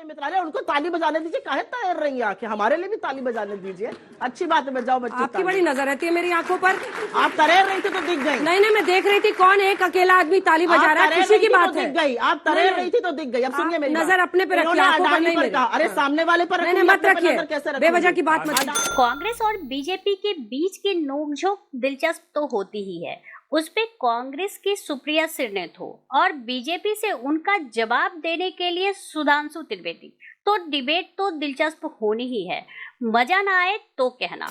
सुनिए मित्र, अरे उनको ताली बजाने दीजिए, काहे तैर रही हैं आंखें, हमारे लिए भी ताली बजाने दीजिए, अच्छी बात है, बजाओ बच्चे। आपकी बड़ी नजर रहती है मेरी आंखों पर। आप तैर रही थी तो दिख गई। नहीं, मैं देख रही थी कौन एक अकेला आदमी ताली बजा रहा है, खुशी की बात है। दिख गई, आप तैर रही थी तो दिख गई। अब सुनिए मेरी नजर अपने पे रखिए, आंखों पर नहीं मेरी। अरे सामने वाले पर मत रखिए, बेवजह की बात मत। कांग्रेस और बीजेपी के बीच की नोकझोंक दिलचस्प तो होती ही है, उस पे कांग्रेस की सुप्रिया सिरनेत हो और बीजेपी से उनका जवाब देने के लिए सुधांशु त्रिवेदी, तो डिबेट तो दिलचस्प होनी ही है, मजा ना आए तो कहना।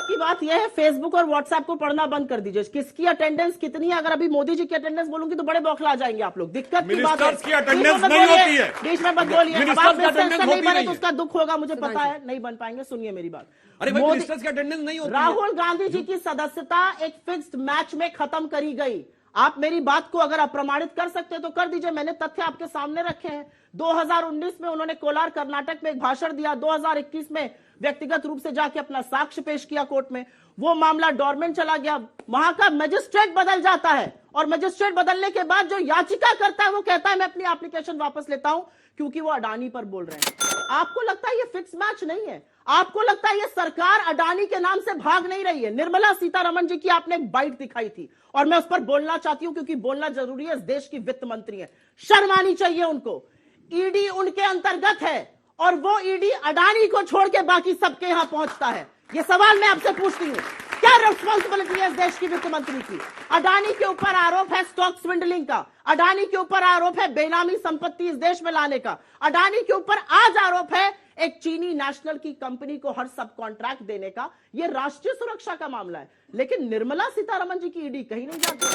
की बात यह है, फेसबुक और व्हाट्सएप को पढ़ना बंद कर दीजिए, किसकी अटेंडेंस कितनी है। अगर अभी मोदी जी की अटेंडेंस बोलूंगी तो बड़े बौखला जाएंगे आप लोग। दिक्कत की बात है, की अटेंडेंस नहीं होती है, बीच में मत बोलिए। नहीं बने तो उसका दुख होगा, मुझे पता है, नहीं बन पाएंगे। सुनिए मेरी बात, अरे मिनिस्टर्स की अटेंडेंस नहीं होती। राहुल गांधी जी की सदस्यता एक फिक्स्ड मैच में खत्म करी गई। आप मेरी बात को अगर अप्रमाणित कर सकते तो कर दीजिए, मैंने तथ्य आपके सामने रखे हैं। 2019 में उन्होंने कोलार कर्नाटक में एक भाषण दिया, 2021 में व्यक्तिगत रूप से जाके अपना साक्ष्य पेश किया कोर्ट में, वो मामला डोरमेंट चला गया, वहां का मजिस्ट्रेट बदल जाता है और मजिस्ट्रेट बदलने के बाद जो याचिका करता है वो कहता है मैं अपनी एप्लीकेशन वापस लेता हूं क्योंकि वो अडानी पर बोल रहे हैं। आपको लगता है ये फिक्स मैच नहीं है? आपको लगता है ये सरकार अडानी के नाम से भाग नहीं रही है? निर्मला सीतारमण जी की आपने एक बाइट दिखाई थी और मैं उस पर बोलना चाहती हूं क्योंकि बोलना जरूरी है, इस देश की वित्त मंत्री है, शर्म आनी चाहिए उनको। ईडी उनके अंतर्गत है और वो ईडी अडानी को छोड़ के बाकी सबके यहां पहुंचता है। ये सवाल मैं आपसे पूछती हूं, क्या रिस्पॉन्सिबिलिटी है इस देश की वित्त मंत्री की? अडानी के ऊपर आरोप है स्टॉक स्विंडलिंग का, अडानी के ऊपर आरोप है बेनामी संपत्ति इस देश में लाने का, अडानी के ऊपर आज आरोप है एक चीनी नेशनल की कंपनी को हर सब कॉन्ट्रैक्ट देने का। यह राष्ट्रीय सुरक्षा का मामला है, लेकिन निर्मला सीतारमण जी की ईडी कहीं नहीं जाती।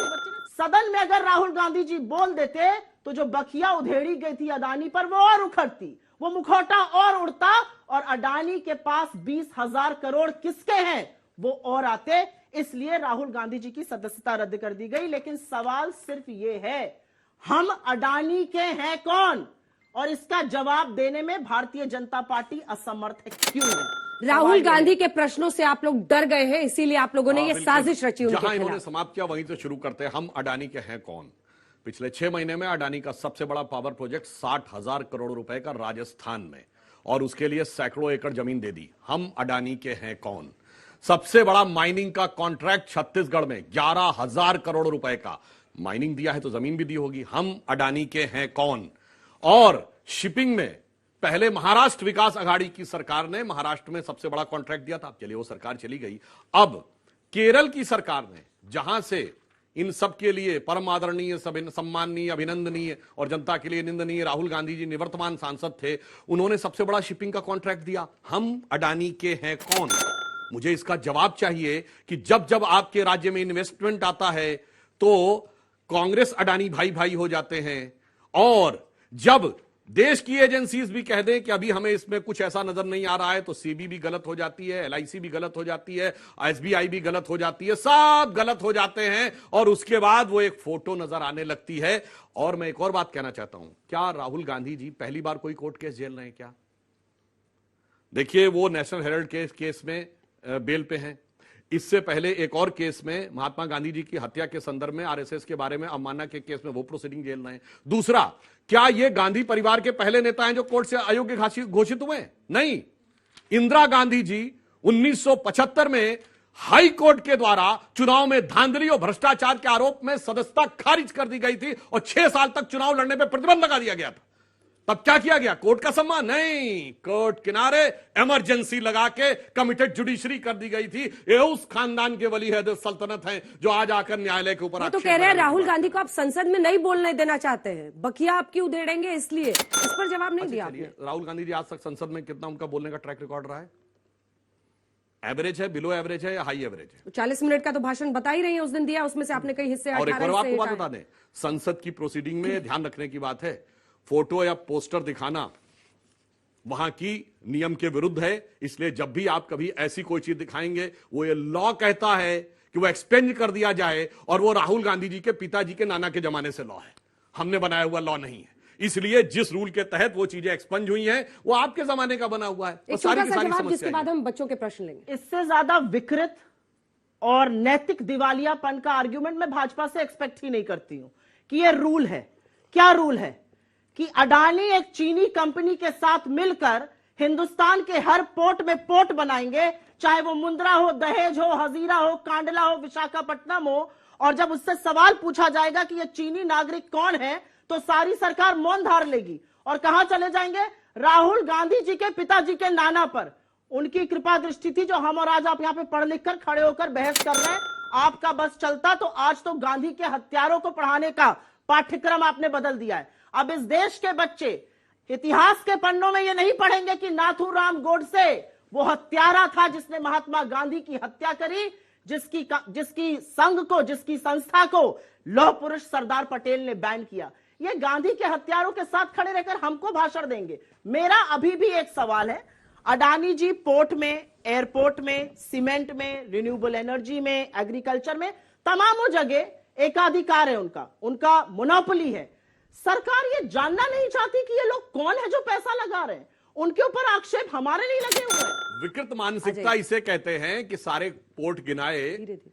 सदन में अगर राहुल गांधी जी बोल देते तो जो बखिया उधेड़ी गई थी अडानी पर वो और उखड़ती, वो मुखौटा और उड़ता और अडानी के पास 20,000 करोड़ किसके हैं वो और आते। इसलिए राहुल गांधी जी की सदस्यता रद्द कर दी गई। लेकिन सवाल सिर्फ ये है, हम अडानी के हैं कौन? और इसका जवाब देने में भारतीय जनता पार्टी असमर्थ है। क्यों? राहुल गांधी के प्रश्नों से आप लोग डर गए हैं, इसीलिए आप लोगों ने ये साजिश रची उनके खिलाफ। जहां इन्होंने समाप्त किया वहीं से शुरू करते हैं। हम अडानी के हैं कौन? पिछले 6 महीने में अडानी का सबसे बड़ा पावर प्रोजेक्ट 60,000 करोड़ रुपए का राजस्थान में, और उसके लिए सैकड़ों एकड़ जमीन दे दी। हम अडानी के हैं कौन? सबसे बड़ा माइनिंग का कॉन्ट्रैक्ट छत्तीसगढ़ में 11,000 करोड़ रुपए का माइनिंग दिया है, तो जमीन भी दी होगी। हम अडानी के हैं कौन? और शिपिंग में पहले महाराष्ट्र विकास अघाड़ी की सरकार ने महाराष्ट्र में सबसे बड़ा कॉन्ट्रैक्ट दिया था, चलिए वो सरकार चली गई। अब केरल की सरकार ने, जहां से इन सब के लिए परम आदरणीय, सम्माननीय, अभिनंदनीय और जनता के लिए निंदनीय राहुल गांधी जी निवर्तमान सांसद थे, उन्होंने सबसे बड़ा शिपिंग का कॉन्ट्रैक्ट दिया। हम अडानी के हैं कौन? मुझे इसका जवाब चाहिए कि जब जब आपके राज्य में इन्वेस्टमेंट आता है तो कांग्रेस अडानी भाई भाई हो जाते हैं, और जब देश की एजेंसीज भी कह दें कि अभी हमें इसमें कुछ ऐसा नजर नहीं आ रहा है तो सीबी भी गलत हो जाती है, एलआईसी भी गलत हो जाती है, एसबीआई भी गलत हो जाती है, सब गलत हो जाते हैं और उसके बाद वो एक फोटो नजर आने लगती है। और मैं एक और बात कहना चाहता हूं, क्या राहुल गांधी जी पहली बार कोई कोर्ट केस झेल रहे हैं क्या? देखिए, वो नेशनल हेराल्ड केस में बेल पे हैं। इससे पहले एक और केस में महात्मा गांधी जी की हत्या के संदर्भ में आरएसएस के बारे में अवमानना के केस में वो प्रोसीडिंग झेल रहे हैं। दूसरा, क्या ये गांधी परिवार के पहले नेता हैं जो कोर्ट से अयोग्य घोषित हुए? नहीं, इंदिरा गांधी जी 1975 में हाई कोर्ट के द्वारा चुनाव में धांधली और भ्रष्टाचार के आरोप में सदस्यता खारिज कर दी गई थी और 6 साल तक चुनाव लड़ने पर प्रतिबंध लगा दिया गया था। तब क्या किया गया? कोर्ट का सम्मान नहीं, कोर्ट किनारे इमरजेंसी लगा के कमिटेड जुडिशरी कर दी गई थी। ये उस खानदान के वली है, सल्तनत है, जो आज आकर न्यायालय के ऊपर तो कह रहे हैं राहुल गांधी को आप संसद में नहीं बोलने देना चाहते हैं, बकिया आप क्यों उधेड़ेंगे, इसलिए इस पर जवाब नहीं दिया आपने। राहुल गांधी जी आज तक संसद में कितना उनका बोलने का ट्रैक रिकॉर्ड रहा है? एवरेज है, बिलो एवरेज है या हाई एवरेज है? 40 मिनट का तो भाषण बता ही रही है उस दिन दिया, उसमें से आपने कई हिस्से और एक और आपको बात बता दें, संसद की प्रोसीडिंग में ध्यान रखने की बात है, फोटो या पोस्टर दिखाना वहां की नियम के विरुद्ध है। इसलिए जब भी आप कभी ऐसी कोई चीज दिखाएंगे, वो ये लॉ कहता है कि वो एक्सपेंज कर दिया जाए, और वो राहुल गांधी जी के पिताजी के नाना के जमाने से लॉ है, हमने बनाया हुआ लॉ नहीं है। इसलिए जिस रूल के तहत वो चीजें एक्सपेंज हुई हैं, वो आपके जमाने का बना हुआ है। सारी की सारी समस्या, जिसके बाद हम बच्चों के प्रश्न लेंगे। इससे ज्यादा विकृत और नैतिक दिवालियापन का आर्ग्यूमेंट मैं भाजपा से एक्सपेक्ट ही नहीं करती हूं कि ये रूल है। क्या रूल है कि अडानी एक चीनी कंपनी के साथ मिलकर हिंदुस्तान के हर पोर्ट में पोर्ट बनाएंगे, चाहे वो मुंद्रा हो, दहेज हो, हजीरा हो, कांडला हो, विशाखापट्टनम हो। और जब उससे सवाल पूछा जाएगा कि ये चीनी नागरिक कौन है, तो सारी सरकार मौन धार लेगी और कहां चले जाएंगे? राहुल गांधी जी के पिताजी के नाना पर। उनकी कृपा दृष्टि थी जो हम और आज आप यहां पे पढ़ लिख कर खड़े होकर बहस कर रहे हैं। आपका बस चलता तो आज तो गांधी के हत्यारों को पढ़ाने का पाठ्यक्रम आपने बदल दिया है। अब इस देश के बच्चे इतिहास के पन्नों में ये नहीं पढ़ेंगे कि नाथूराम गोडसे वो हत्यारा था जिसने महात्मा गांधी की हत्या करी, जिसकी संघ को, जिसकी संस्था को लौह पुरुष सरदार पटेल ने बैन किया। ये गांधी के हत्यारों के साथ खड़े रहकर हमको भाषण देंगे। मेरा अभी भी एक सवाल है, अडानी जी पोर्ट में, एयरपोर्ट में, सीमेंट में, रिन्यूएबल एनर्जी में, एग्रीकल्चर में, तमाम जगह एकाधिकार है, उनका मोनोपोली है। सरकार ये जानना नहीं चाहती कि ये लोग कौन है जो पैसा लगा रहे हैं। उनके ऊपर आक्षेप हमारे नहीं लगे हुए हैं। विकृत मानसिकता इसे कहते हैं कि सारे पोर्ट गिनाए,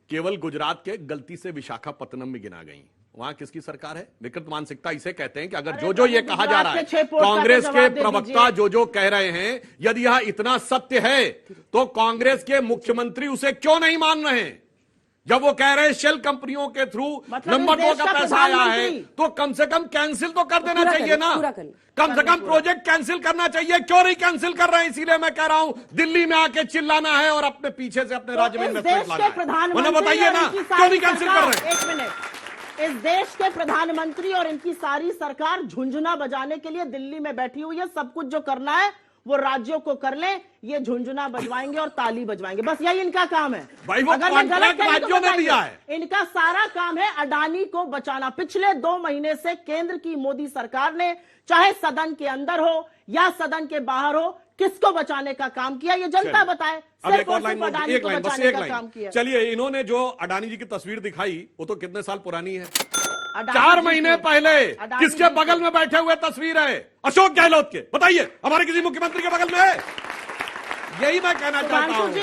केवल गुजरात के गलती से विशाखापत्तनम में गिना गई। वहां किसकी सरकार है? विकृत मानसिकता इसे कहते हैं कि अगर जो ये कहा जा रहा है, कांग्रेस के प्रवक्ता जो कह रहे हैं, यदि यह इतना सत्य है तो कांग्रेस के मुख्यमंत्री उसे क्यों नहीं मान रहे हैं? जब वो कह रहे हैं शेल कंपनियों के थ्रू नंबर 2 का पैसा आया है, तो कम से कम कैंसिल तो कर देना चाहिए ना। कम से कम प्रोजेक्ट कैंसिल करना चाहिए, क्यों नहीं कैंसिल कर रहे हैं? इसीलिए मैं कह रहा हूं, दिल्ली में आके चिल्लाना है और अपने पीछे से अपने राज्य में इन्वेस्टमेंट लाना है। बताइए ना, क्यों नहीं कैंसिल कर रहे हैं? एक मिनट, इस देश के प्रधानमंत्री और इनकी सारी सरकार झुंझुना बजाने के लिए दिल्ली में बैठी हुई है। सब कुछ जो करना है वो राज्यों को कर ले, ये झुंझुना बजवाएंगे और ताली बजवाएंगे, बस यही इनका काम है। भाई वो अगर मैं गलत कहीं राज्यों ने दिया है। इनका सारा काम है अडानी को बचाना। पिछले 2 महीने से केंद्र की मोदी सरकार ने, चाहे सदन के अंदर हो या सदन के बाहर हो, किसको बचाने का काम किया ये जनता बताए। अब एक और लाइन, एक लाइन, बस एक लाइन। चलिए, इन्होंने जो अडानी जी की तस्वीर दिखाई वो तो कितने साल पुरानी है? 4 महीने पहले किसके बगल में बैठे हुए तस्वीर है? अशोक गहलोत के। बताइए, हमारे किसी मुख्यमंत्री के बगल में है? यही मैं कहना चाहता हूं।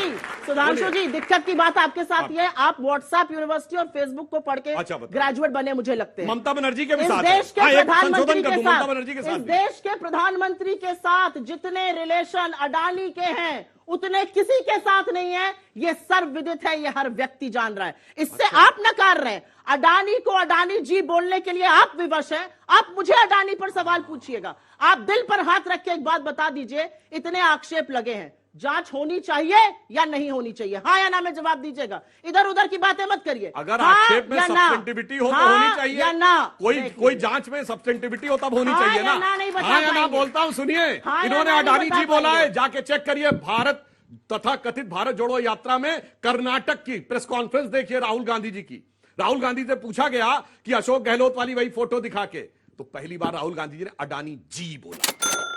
सुधांशु जी, दिक्कत की बात आपके साथ ये है, आप व्हाट्सएप यूनिवर्सिटी और फेसबुक को पढ़ के ग्रेजुएट बने मुझे लगते हैं। ममता बनर्जी के साथ, देश के प्रधानमंत्री के साथ, इस देश के प्रधानमंत्री के साथ जितने रिलेशन अडानी के हैं उतने किसी के साथ नहीं है। ये सर्वविदित है, ये हर व्यक्ति जान रहा है। इससे आप नकार रहे हैं। अडानी को अडानी जी बोलने के लिए आप विवश हैं। आप मुझे अडानी पर सवाल पूछिएगा। आप दिल पर हाथ रख के एक बात बता दीजिए, इतने आक्षेप लगे हैं, जांच होनी चाहिए या नहीं होनी चाहिए? हाँ या ना में जवाब दीजिएगा। इधर उधर की बातें मत करिए। अगर आक्षेप में सब्सटेंटिविटी हो तो होनी चाहिए या ना। कोई जांच में सब्सटेंटिविटी हो तब होनी चाहिए ना। हाँ या ना बोलता हूं, सुनिए। इन्होंने अडानी जी बोला है, जाके चेक करिए। भारत तथा कथित भारत जोड़ो यात्रा में कर्नाटक की प्रेस कॉन्फ्रेंस देखिए राहुल गांधी जी की। राहुल गांधी से पूछा गया कि अशोक गहलोत वाली वही फोटो दिखा के, तो पहली बार राहुल गांधी जी ने अडानी जी बोला।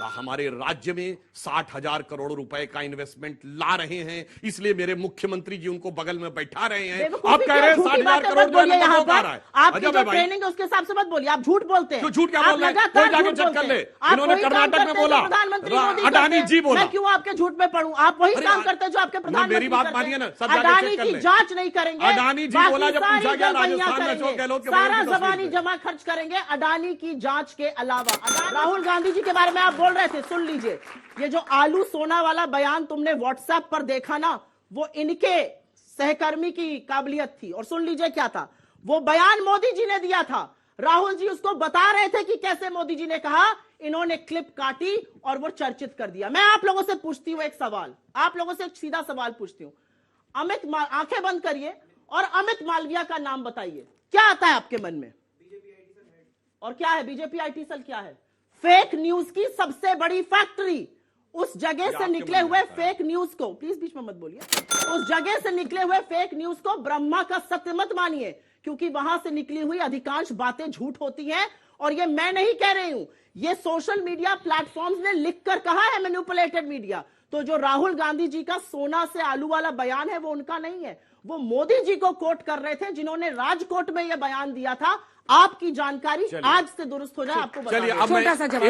हमारे राज्य में 60,000 करोड़ रुपए का इन्वेस्टमेंट ला रहे हैं, इसलिए मेरे मुख्यमंत्री जी उनको बगल में बैठा रहे हैं। आप कह रहे हैं 60,000 करोड़ जो है यहाँ पर आपकी जो ट्रेनिंग है उसके हिसाब से मत बोलिए। आप झूठ बोलते हैं। झूठ क्या बोल रहे हैं? कोई जाके चेक कर ले। इन्होंने कर्नाटक में बोला, अडानी जी बोला। मैं क्यों आपके झूठ में पढ़ूं? आप वही काम करते हैं जो आपके प्रधानमंत्री। मेरी बात मानिए ना, अडानी की जांच नहीं करेंगे। अडानी जी बोला, जब पूछा गया राजस्थान में अशोक गहलोत के सारा जबानी जमा खर्च करेंगे अडानी की जांच के अलावा। राहुल गांधी जी के बारे में आप बोल रहे थे, सुन लीजिए। ये जो आलू सोना वाला बयान तुमने व्हाट्सएप पर देखा ना, वो इनके सहकर्मी की काबिलियत थी। और सुन लीजिए क्या था वो बयान, मोदी जी ने दिया था। राहुल जी उसको बता रहे थे कि कैसे मोदी जी ने कहा। इन्होंने क्लिप काटी और वो चर्चित कर दिया। मैं आप लोगों से पूछती हूं एक सवाल, आप लोगों से एक सीधा सवाल पूछती हूं। आंखें बंद करिए और अमित मालविया का नाम बताइए, क्या आता है आपके मन में? और क्या है बीजेपी आईटी सेल? क्या है? फेक न्यूज की सबसे बड़ी फैक्ट्री। उस जगह से निकले हुए फेक न्यूज को, प्लीज बीच में मत बोलिए, उस जगह से निकले हुए फेक न्यूज को ब्रह्मा का सत्य मत मानिए, क्योंकि वहां से निकली हुई अधिकांश बातें झूठ होती हैं। और ये मैं नहीं कह रही हूं, ये सोशल मीडिया प्लेटफॉर्म्स ने लिखकर कहा है, मैनिपुलेटेड मीडिया। तो जो राहुल गांधी जी का सोना से आलू वाला बयान है वो उनका नहीं है, वो मोदी जी को कोट कर रहे थे जिन्होंने राजकोट में यह बयान दिया था। आपकी जानकारी आज से दुरुस्त हो जाए, आपको बता चलिए अब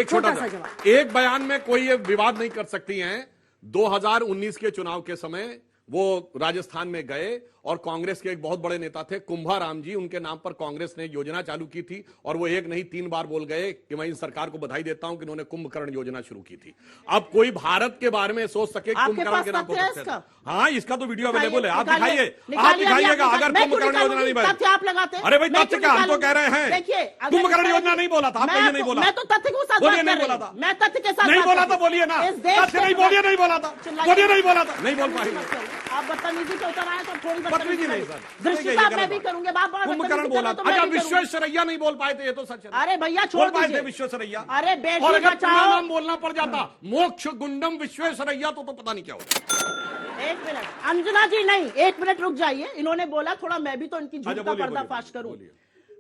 छोटा सा जवाब। एक बयान में कोई ये विवाद नहीं कर सकती हैं। 2019 के चुनाव के समय वो राजस्थान में गए और कांग्रेस के एक बहुत बड़े नेता थे कुंभाराम जी, उनके नाम पर कांग्रेस ने योजना चालू की थी और वो एक नहीं 3 बार बोल गए कि मैं इन सरकार को बधाई देता हूं कि उन्होंने कुंभकर्ण योजना शुरू की थी। अब कोई भारत के बारे में सोच सके कुंभकर्ण के नाम पर? हाँ, इसका तो वीडियो अवेलेबल है, आप दिखाइए, आप दिखाइएगा अगर कुंभकर्ण योजना नहीं बनी। आप लगाते, अरे भाई तथ्य क्या, हम तो कह रहे हैं कुंभकर्ण योजना नहीं बोला था, आपने नहीं बोला। मैं तो तथ्य के साथ बोलिए, नहीं बोला था, मैं तथ्य के साथ नहीं बोला था, बोलिए ना, तथ्य नहीं बोलिए, नहीं बोला था, बोलिए नहीं बोला था, नहीं बोल पाएंगे आप बदतमीजी पे उतर आए तो थोड़ी बदतमीजी नहीं सर, दृष्टिता मैं भी करूंगे। कुंभकर्ण बोला था। अच्छा, विश्वेश्वरैया नहीं बोल पाए थे, ये तो सच है। अरे भैया छोड़ दीजिए विश्वेश्वरैया। अरे बेटी और अगर बचाओ नाम बोलना पड़ जाता मोक्ष गुंडम विश्वेश्वरैया तो पता नहीं क्या होता। एक मिनट अंजना जी, नहीं 1 मिनट रुक जाइए। इन्होंने बोला थोड़ा मैं भी तो इनकी झूठ का पर्दाफाश करूं।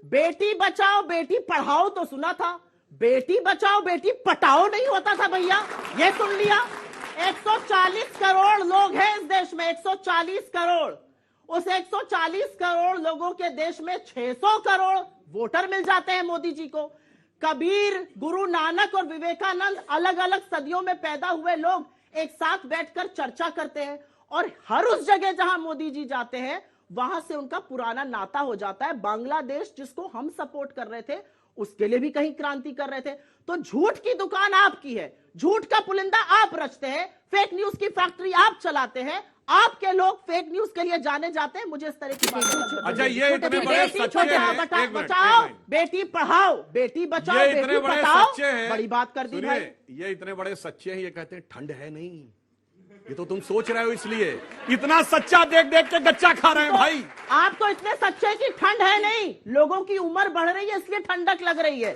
बेटी बचाओ बेटी पढ़ाओ तो सुना था, बेटी बचाओ बेटी पटाओ नहीं होता था भैया, ये सुन लिया। 140 करोड़ लोग हैं इस देश में, 140 करोड़। उस 140 करोड़ लोगों के देश में 600 करोड़ वोटर मिल जाते हैं मोदी जी को। कबीर, गुरु नानक और विवेकानंद अलग अलग सदियों में पैदा हुए लोग एक साथ बैठकर चर्चा करते हैं और हर उस जगह जहां मोदी जी जाते हैं वहां से उनका पुराना नाता हो जाता है। बांग्लादेश जिसको हम सपोर्ट कर रहे थे उसके लिए भी कहीं क्रांति कर रहे थे। तो झूठ की दुकान आपकी है, झूठ का पुलिंदा आप रचते हैं, फेक न्यूज की फैक्ट्री आप चलाते हैं, आपके लोग फेक न्यूज के लिए जाने जाते हैं। मुझे इस तरह की बात। अच्छा, ये इतने बड़े सच्चे हैं, बचाओ बेटी पढ़ाओ बेटी बचाओ ये इतने बड़े सच्चे हैं, बड़ी बात कर दी भाई। ये इतने बड़े सच्चे हैं, ये कहते हैं ठंड है नहीं, ये तो तुम सोच रहे हो इसलिए इतना सच्चा देख देख के गच्चा खा रहे हैं भाई। आप तो इतने सच्चे की ठंड है नहीं, लोगों की उम्र बढ़ रही है इसलिए ठंडक लग रही है।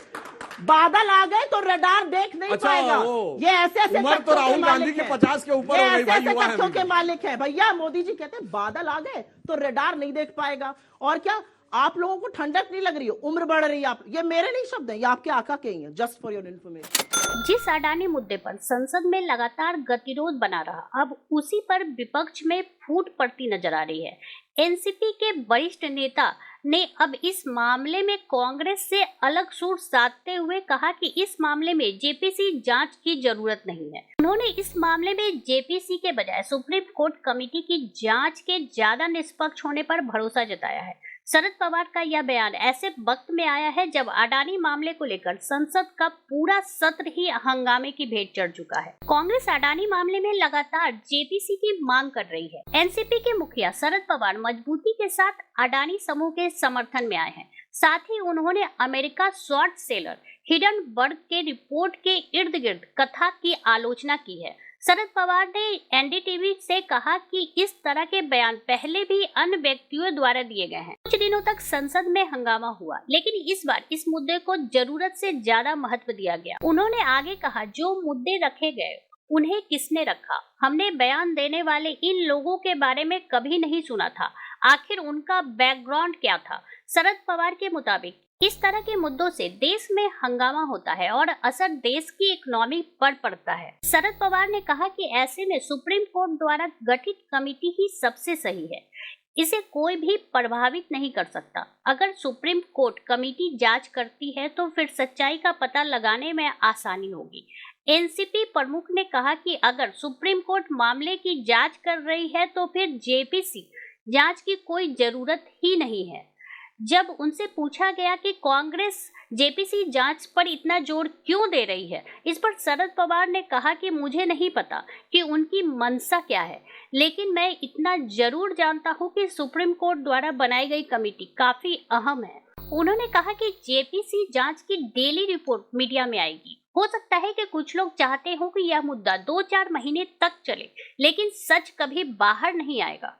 बादल आ गए तो रडार देख नहीं पाएगा। ये ऐसे उम्र तो राहुल गांधी की 50 के ऊपर हो गई भाई, युवा है। तथ्यों के मालिक है भैया। मोदी जी कहते हैं बादल आ गए तो रडार नहीं देख पाएगा। और क्या आप लोगों को ठंडक नहीं लग रही है, उम्र बढ़ रही है। आप, ये मेरे नहीं शब्द हैं, ये आपके आका के ही हैं, जस्ट फॉर योर इन्फॉर्मेशन। जिस अडानी मुद्दे पर संसद में लगातार गतिरोध बना रहा, अब उसी पर विपक्ष में फूट पड़ती नजर आ रही है। एनसीपी के वरिष्ठ नेता ने अब इस मामले में कांग्रेस से अलग सूर साधते हुए कहा कि इस मामले में जेपीसी जांच की जरूरत नहीं है। उन्होंने इस मामले में जेपीसी के बजाय सुप्रीम कोर्ट कमेटी की जांच के ज्यादा निष्पक्ष होने पर भरोसा जताया है। शरद पवार का यह बयान ऐसे वक्त में आया है जब अडानी मामले को लेकर संसद का पूरा सत्र ही हंगामे की भेंट चढ़ चुका है। कांग्रेस अडानी मामले में लगातार जेपीसी की मांग कर रही है। एनसीपी के मुखिया शरद पवार मजबूती के साथ अडानी समूह के समर्थन में आए हैं। साथ ही उन्होंने अमेरिका शॉर्ट सेलर हिडनबर्ग के रिपोर्ट के इर्द गिर्द कथा की आलोचना की है। शरद पवार ने एनडीटीवी से कहा कि इस तरह के बयान पहले भी अन्य व्यक्तियों द्वारा दिए गए हैं। कुछ दिनों तक संसद में हंगामा हुआ, लेकिन इस बार इस मुद्दे को जरूरत से ज्यादा महत्व दिया गया। उन्होंने आगे कहा, जो मुद्दे रखे गए उन्हें किसने रखा? हमने बयान देने वाले इन लोगों के बारे में कभी नहीं सुना था। आखिर उनका बैकग्राउंड क्या था? शरद पवार के मुताबिक इस तरह के मुद्दों से देश में हंगामा होता है और असर देश की इकोनॉमी पर पड़ता है। शरद पवार ने कहा कि ऐसे में सुप्रीम कोर्ट द्वारा गठित कमेटी ही सबसे सही है, इसे कोई भी प्रभावित नहीं कर सकता। अगर सुप्रीम कोर्ट कमेटी जांच करती है तो फिर सच्चाई का पता लगाने में आसानी होगी। एनसीपी प्रमुख ने कहा कि अगर सुप्रीम कोर्ट मामले की जांच कर रही है तो फिर जेपीसी जांच की कोई जरूरत ही नहीं है। जब उनसे पूछा गया कि कांग्रेस जेपीसी जांच पर इतना जोर क्यों दे रही है, इस पर शरद पवार ने कहा कि मुझे नहीं पता कि उनकी मंशा क्या है, लेकिन मैं इतना जरूर जानता हूं कि सुप्रीम कोर्ट द्वारा बनाई गई कमेटी काफी अहम है। उन्होंने कहा कि जेपीसी जांच की डेली रिपोर्ट मीडिया में आएगी। हो सकता है कि कुछ लोग चाहते हो कि यह मुद्दा 2-4 महीने तक चले, लेकिन सच कभी बाहर नहीं आएगा।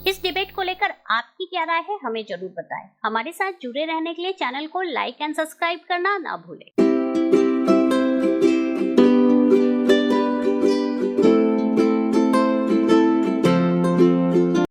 इस डिबेट को लेकर आपकी क्या राय है, हमें जरूर बताएं। हमारे साथ जुड़े रहने के लिए चैनल को लाइक एंड सब्सक्राइब करना ना भूलें।